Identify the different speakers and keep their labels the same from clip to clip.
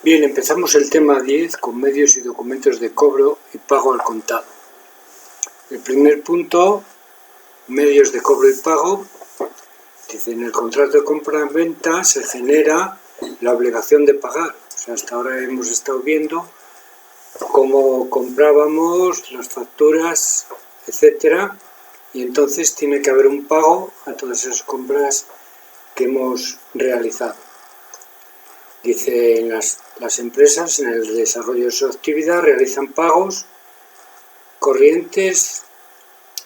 Speaker 1: Bien, empezamos el tema 10 con medios y documentos de cobro y pago al contado. El primer punto, medios de cobro y pago, dice: en el contrato de compra-venta se genera la obligación de pagar. O sea, hasta ahora hemos estado viendo cómo comprábamos, las facturas, etcétera, y entonces tiene que haber un pago a todas esas compras que hemos realizado. Dice: en las empresas, en el desarrollo de su actividad, realizan pagos corrientes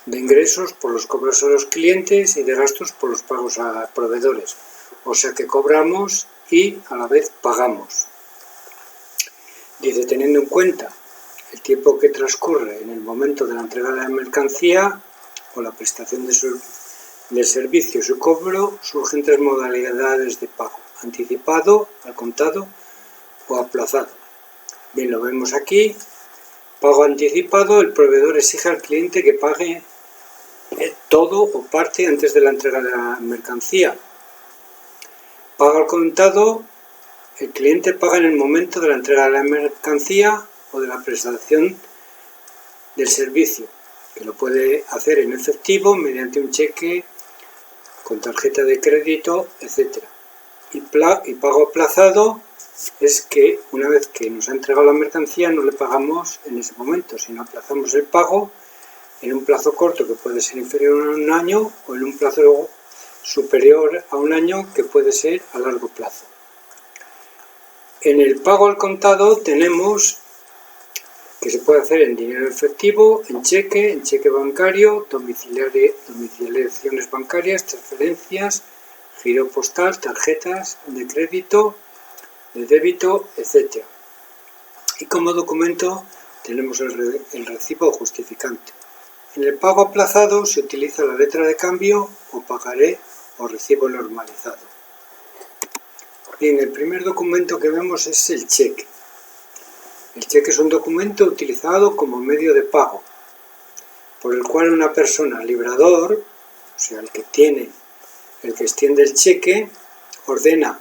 Speaker 1: de ingresos por los cobros a los clientes y de gastos por los pagos a proveedores. O sea que cobramos y a la vez pagamos. Dice: teniendo en cuenta el tiempo que transcurre en el momento de la entrega de la mercancía o la prestación del servicio y su cobro, surgen tres modalidades de pago: anticipado, al contado o aplazado. Bien, lo vemos aquí. Pago anticipado: el proveedor exige al cliente que pague todo o parte antes de la entrega de la mercancía. Pago al contado: el cliente paga en el momento de la entrega de la mercancía o de la prestación del servicio, que lo puede hacer en efectivo, mediante un cheque, con tarjeta de crédito, etc. Y pago aplazado es que una vez que nos ha entregado la mercancía no le pagamos en ese momento, sino aplazamos el pago en un plazo corto, que puede ser inferior a un año, o en un plazo superior a un año, que puede ser a largo plazo. En el pago al contado tenemos que se puede hacer en dinero efectivo, en cheque bancario, domiciliaciones bancarias, transferencias, giro postal, tarjetas de crédito, de débito, etc. Y como documento tenemos el recibo o justificante. En el pago aplazado se utiliza la letra de cambio o pagaré o recibo normalizado. Bien, el primer documento que vemos es el cheque. El cheque es un documento utilizado como medio de pago, por el cual una persona, librador, o sea, el que extiende el cheque, ordena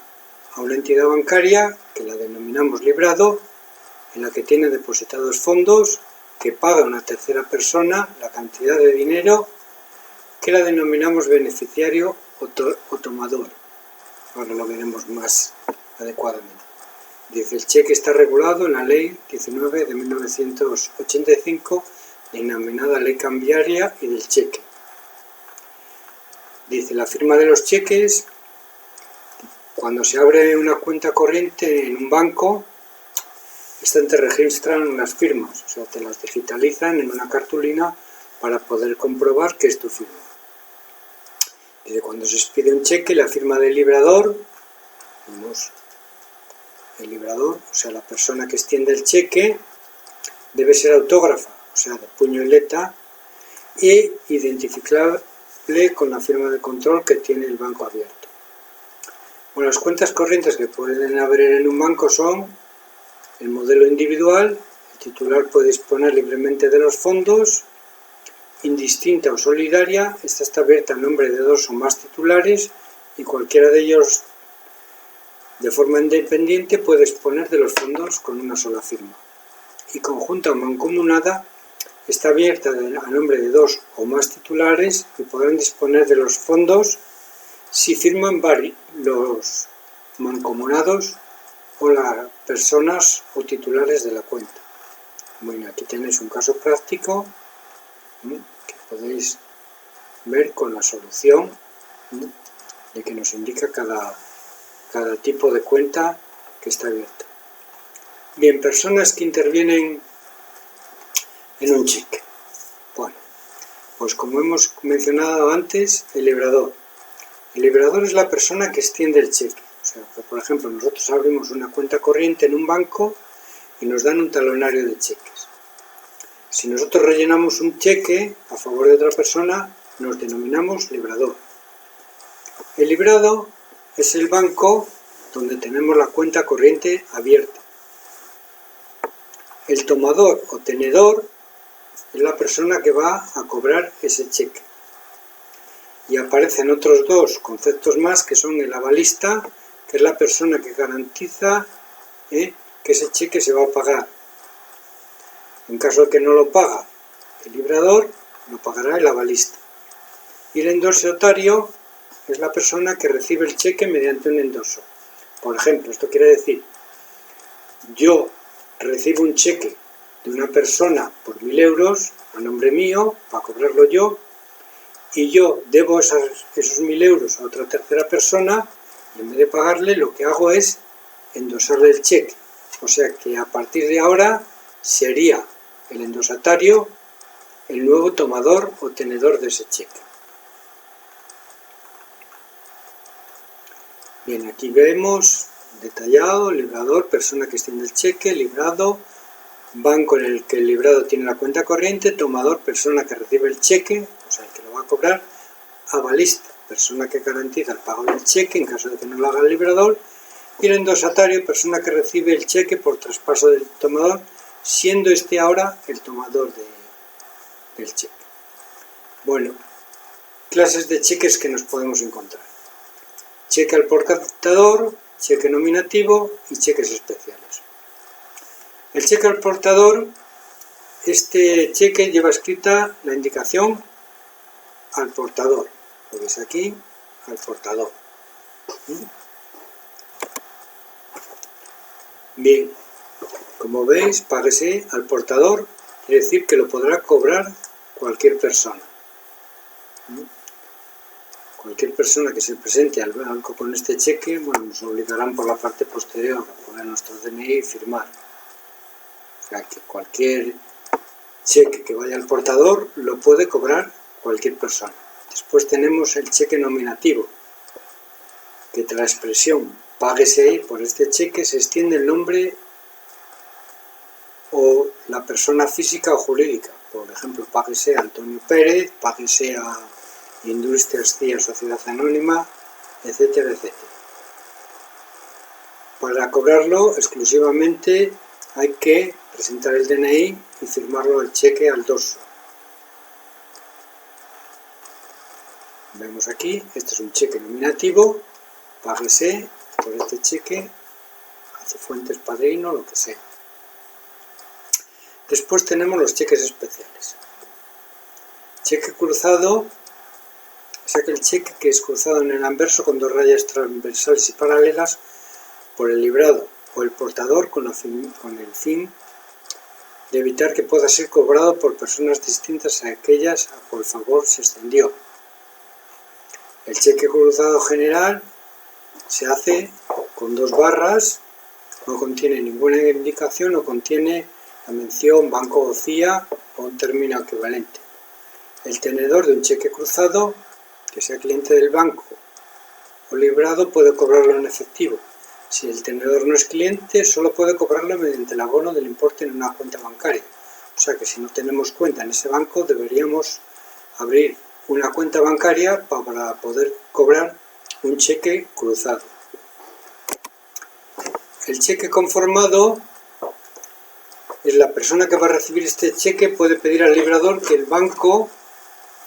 Speaker 1: a una entidad bancaria, que la denominamos librado, en la que tiene depositados fondos, que paga a una tercera persona la cantidad de dinero, que la denominamos beneficiario o tomador. Ahora lo veremos más adecuadamente. Dice: el cheque está regulado en la Ley 19 de 1985, denominada Ley Cambiaria y del Cheque. Dice: la firma de los cheques, cuando se abre una cuenta corriente en un banco, te registran las firmas, o sea, te las digitalizan en una cartulina para poder comprobar que es tu firma. Dice: cuando se expide un cheque, la firma del librador, vemos el librador, o sea, la persona que extiende el cheque, debe ser autógrafa, o sea, de puño y letra, e identificable con la firma de control que tiene el banco abierto. Bueno, las cuentas corrientes que pueden haber en un banco son el modelo individual: el titular puede disponer libremente de los fondos; indistinta o solidaria: esta está abierta en nombre de dos o más titulares y cualquiera de ellos de forma independiente puede disponer de los fondos con una sola firma; y conjunta o mancomunada: está abierta a nombre de dos o más titulares y podrán disponer de los fondos si firman los mancomunados o las personas o titulares de la cuenta. Bueno, aquí tenéis un caso práctico que podéis ver con la solución de que nos indica cada tipo de cuenta que está abierta. Bien, personas que intervienen en un cheque. Bueno, pues como hemos mencionado antes, el librador. El librador es la persona que extiende el cheque. O sea, que, por ejemplo, nosotros abrimos una cuenta corriente en un banco y nos dan un talonario de cheques. Si nosotros rellenamos un cheque a favor de otra persona, nos denominamos librador. El librado es el banco donde tenemos la cuenta corriente abierta. El tomador o tenedor es la persona que va a cobrar ese cheque. Y aparecen otros dos conceptos más, que son el avalista, que es la persona que garantiza que ese cheque se va a pagar. En caso de que no lo paga el librador, lo pagará el avalista. Y el endosatario es la persona que recibe el cheque mediante un endoso. Por ejemplo, esto quiere decir, yo recibo un cheque de una persona por 1.000 euros a nombre mío, para cobrarlo yo, y yo debo esos 1.000 euros a otra tercera persona, y en vez de pagarle, lo que hago es endosarle el cheque. O sea que a partir de ahora sería el endosatario el nuevo tomador o tenedor de ese cheque. Bien, aquí vemos detallado, librador, persona que extiende el cheque, librado, banco en el que el librado tiene la cuenta corriente, tomador, persona que recibe el cheque, o sea, el que lo va a cobrar, avalista, persona que garantiza el pago del cheque en caso de que no lo haga el librador, y el endosatario, persona que recibe el cheque por traspaso del tomador, siendo este ahora el tomador del cheque. Bueno, clases de cheques que nos podemos encontrar. Cheque al portador, cheque nominativo y cheques especiales. El cheque al portador, este cheque lleva escrita la indicación al portador. Lo veis aquí, al portador. Bien, como veis, páguese al portador, quiere decir que lo podrá cobrar cualquier persona. Cualquier persona que se presente al banco con este cheque, bueno, nos obligarán por la parte posterior a poner nuestro DNI y firmar. O sea que cualquier cheque que vaya al portador lo puede cobrar cualquier persona. Después tenemos el cheque nominativo, que tras la expresión páguese por este cheque se extiende el nombre o la persona física o jurídica. Por ejemplo, páguese a Antonio Pérez, páguese a Industrias CIA Sociedad Anónima, etcétera, etcétera. Para cobrarlo exclusivamente hay que presentar el DNI y firmarlo el cheque al dorso. Vemos aquí, este es un cheque nominativo, páguese por este cheque a Cifuentes Padrino, lo que sea. Después tenemos los cheques especiales. Cheque cruzado es aquel cheque que es cruzado en el anverso con dos rayas transversales y paralelas por el librado o el portador con el fin de evitar que pueda ser cobrado por personas distintas a aquellas a cual favor se extendió. El cheque cruzado general se hace con dos barras, no contiene ninguna indicación, no contiene la mención banco o CIA o un término equivalente. El tenedor de un cheque cruzado, que sea cliente del banco o librado, puede cobrarlo en efectivo. Si el tenedor no es cliente, solo puede cobrarlo mediante el abono del importe en una cuenta bancaria. O sea que si no tenemos cuenta en ese banco, deberíamos abrir una cuenta bancaria para poder cobrar un cheque cruzado. El cheque conformado es la persona que va a recibir este cheque puede pedir al librador que el banco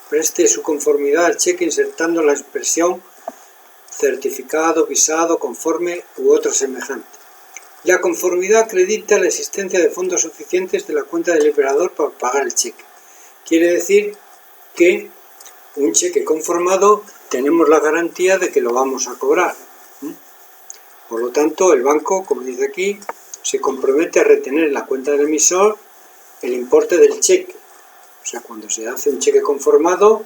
Speaker 1: preste su conformidad al cheque insertando la expresión certificado, visado, conforme u otro semejante. La conformidad acredita la existencia de fondos suficientes de la cuenta del librador para pagar el cheque. Quiere decir que un cheque conformado tenemos la garantía de que lo vamos a cobrar. Por lo tanto, el banco, como dice aquí, se compromete a retener en la cuenta del emisor el importe del cheque. O sea, cuando se hace un cheque conformado,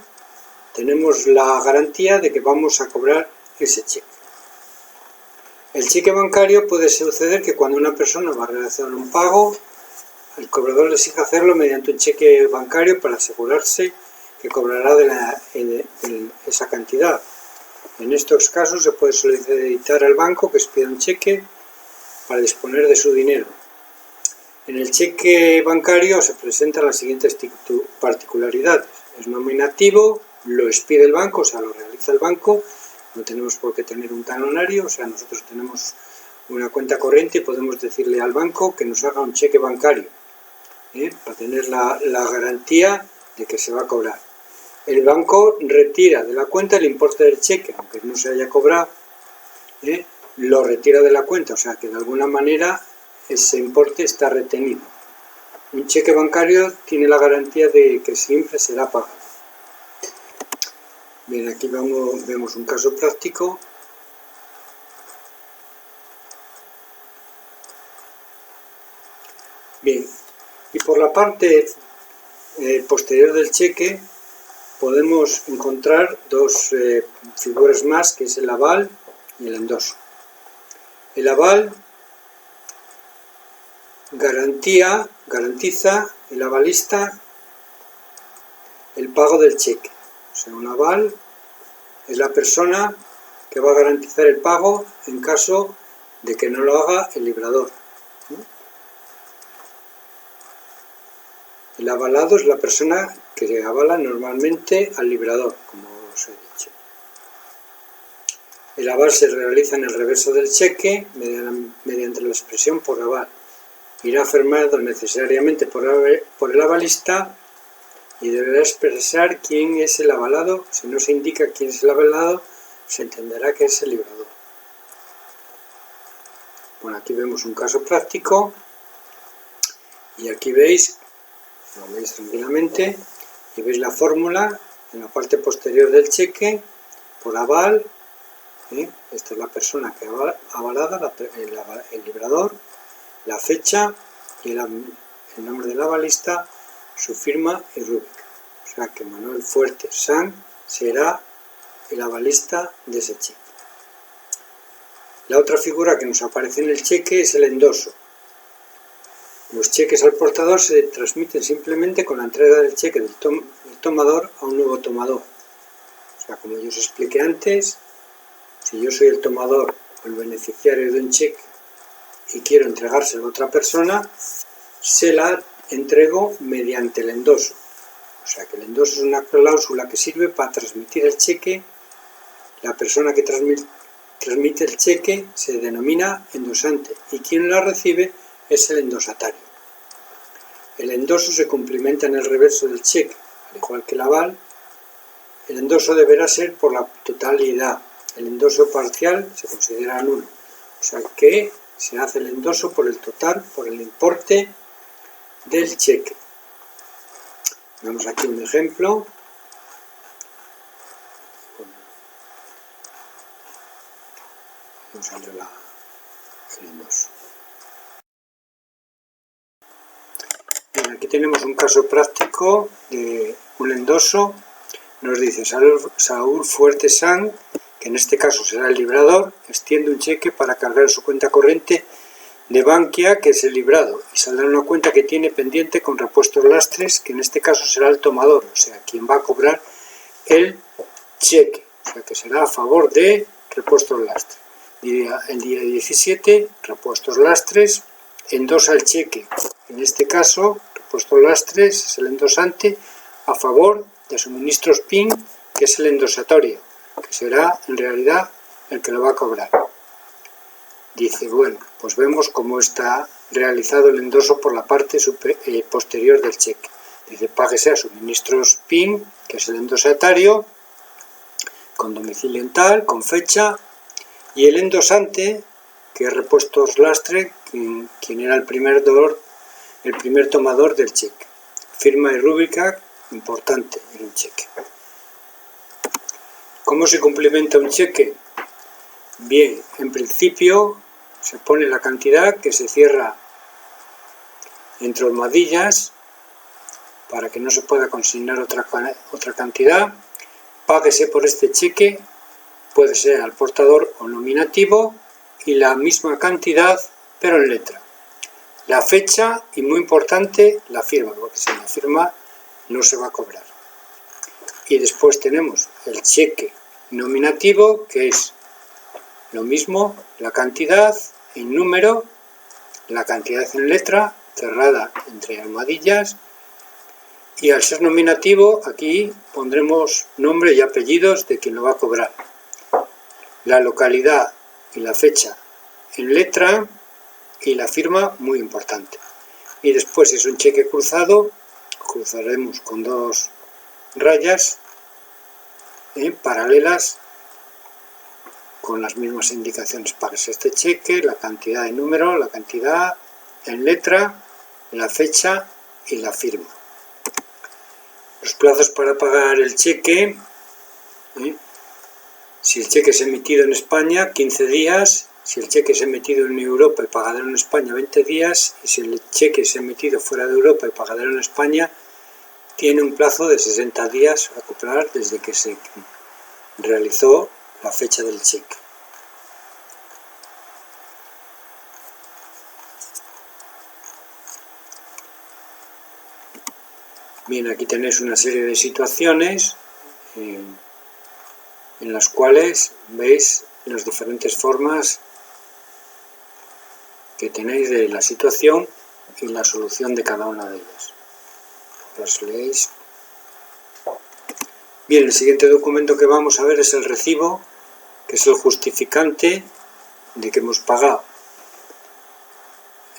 Speaker 1: tenemos la garantía de que vamos a cobrar ese cheque. El cheque bancario puede suceder que cuando una persona va a realizar un pago, el cobrador le exige hacerlo mediante un cheque bancario para asegurarse que cobrará esa cantidad. En estos casos se puede solicitar al banco que expida un cheque para disponer de su dinero. En el cheque bancario se presentan las siguientes particularidades. Es nominativo, lo expide el banco, o sea, lo realiza el banco, no tenemos por qué tener un talonario, o sea, nosotros tenemos una cuenta corriente y podemos decirle al banco que nos haga un cheque bancario, para tener la garantía de que se va a cobrar. El banco retira de la cuenta el importe del cheque, aunque no se haya cobrado, lo retira de la cuenta, o sea que de alguna manera ese importe está retenido. Un cheque bancario tiene la garantía de que siempre será pagado. Bien, aquí vemos un caso práctico. Bien, y por la parte posterior del cheque podemos encontrar dos figuras más, que es el aval y el endoso. El aval garantiza el avalista el pago del cheque. O sea, un aval es la persona que va a garantizar el pago en caso de que no lo haga el librador. El avalado es la persona que avala normalmente al librador, como os he dicho. El aval se realiza en el reverso del cheque mediante la expresión por aval. Irá firmado necesariamente por el avalista y deberá expresar quién es el avalado. Si no se indica quién es el avalado, se entenderá que es el librador. Bueno, aquí vemos un caso práctico y aquí veis, lo veis tranquilamente, y veis la fórmula en la parte posterior del cheque por aval. Esta es la persona que ha avalado, el librador, la fecha y el nombre del avalista, su firma y rúbrica. O sea que Manuel Fuertes Sanz será el avalista de ese cheque. La otra figura que nos aparece en el cheque es el endoso. Los cheques al portador se transmiten simplemente con la entrega del cheque del tomador a un nuevo tomador. O sea, como yo os expliqué antes, si yo soy el tomador o el beneficiario de un cheque y quiero entregárselo a otra persona, se la entrego mediante el endoso. O sea que el endoso es una cláusula que sirve para transmitir el cheque. La persona que transmite el cheque se denomina endosante y quien la recibe es el endosatario. El endoso se cumplimenta en el reverso del cheque, al igual que el aval. El endoso deberá ser por la totalidad. El endoso parcial se considera nulo. O sea que se hace el endoso por el total, por el importe del cheque. Vemos aquí un ejemplo. Vamos a ver el endoso. Bien, aquí tenemos un caso práctico de un endoso. Nos dice Saúl Fuertes Sanz, que en este caso será el librador, extiende un cheque para cargar su cuenta corriente de Bankia, que es el librado, y saldrá una cuenta que tiene pendiente con repuestos lastres, que en este caso será el tomador, o sea, quien va a cobrar el cheque, o sea, que será a favor de repuestos lastres. El día 17, repuestos lastres, endosa el cheque. En este caso, repuestos lastres es el endosante a favor de suministros PIN, que es el endosatorio, que será en realidad el que lo va a cobrar. Dice, bueno, pues vemos cómo está realizado el endoso por la parte posterior del cheque. Dice, páguese a suministros PIN, que es el endosatario, con domicilio en tal, con fecha, y el endosante, que es repuestos lastre, quien era el primer tomador del cheque. Firma y rúbrica, importante en un cheque. ¿Cómo se complementa un cheque? Bien, en principio se pone la cantidad que se cierra entre almohadillas para que no se pueda consignar otra cantidad. Páguese por este cheque, puede ser al portador o nominativo, y la misma cantidad pero en letra. La fecha y, muy importante, la firma, porque sin la firma no se va a cobrar. Y después tenemos el cheque nominativo, que es lo mismo, la cantidad en número, la cantidad en letra, cerrada entre almohadillas, y al ser nominativo aquí pondremos nombre y apellidos de quien lo va a cobrar. La localidad y la fecha en letra y la firma, muy importante. Y después, si es un cheque cruzado, cruzaremos con dos rayas paralelas con las mismas indicaciones. Páguese este cheque, la cantidad de número, la cantidad en letra, la fecha y la firma. Los plazos para pagar el cheque, si el cheque es emitido en España, 15 días, si el cheque es emitido en Europa y pagadero en España, 20 días, y si el cheque es emitido fuera de Europa y pagadero en España, tiene un plazo de 60 días a acoplar desde que se realizó la fecha del cheque. Bien, aquí tenéis una serie de situaciones en las cuales veis las diferentes formas que tenéis de la situación y la solución de cada una de ellas. Las leéis. Bien, el siguiente documento que vamos a ver es el recibo, que es el justificante de que hemos pagado.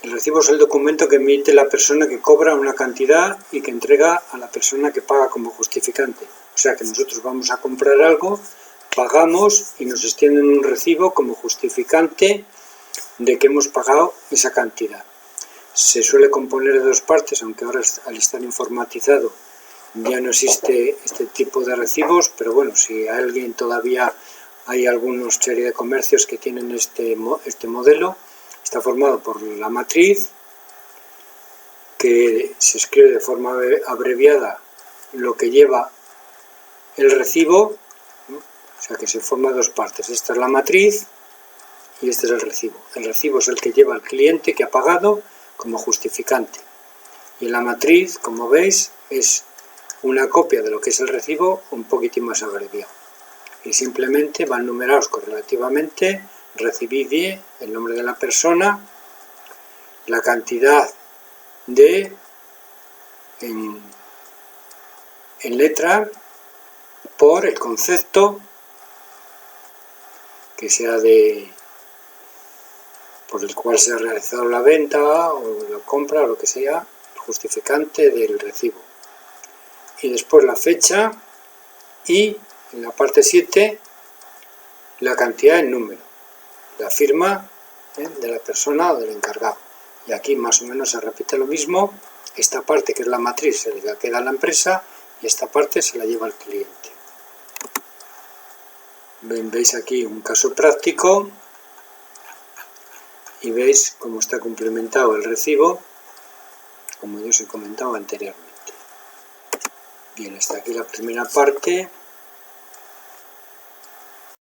Speaker 1: El recibo es el documento que emite la persona que cobra una cantidad y que entrega a la persona que paga como justificante. O sea que nosotros vamos a comprar algo, pagamos y nos extienden un recibo como justificante de que hemos pagado esa cantidad. Se suele componer de dos partes, aunque ahora al estar informatizado ya no existe este tipo de recibos, pero bueno, si alguien todavía hay algunos serie de comercios que tienen este modelo. Está formado por la matriz, que se escribe de forma abreviada lo que lleva el recibo, o sea que se forma dos partes. Esta es la matriz y este es el recibo. El recibo es el que lleva al cliente que ha pagado como justificante. Y la matriz, como veis, es una copia de lo que es el recibo un poquitín más abreviado. Y simplemente van numerados correlativamente. Recibí el nombre de la persona, la cantidad en letra, por el concepto, que sea por el cual se ha realizado la venta o la compra o lo que sea, el justificante del recibo. Y después la fecha y en la parte 7 la cantidad en número. La firma de la persona o del encargado. Y aquí más o menos se repite lo mismo. Esta parte, que es la matriz, se la queda a la empresa y esta parte se la lleva al cliente. Veis aquí un caso práctico y veis cómo está complementado el recibo, como yo os he comentado anteriormente. Bien, hasta aquí la primera parte.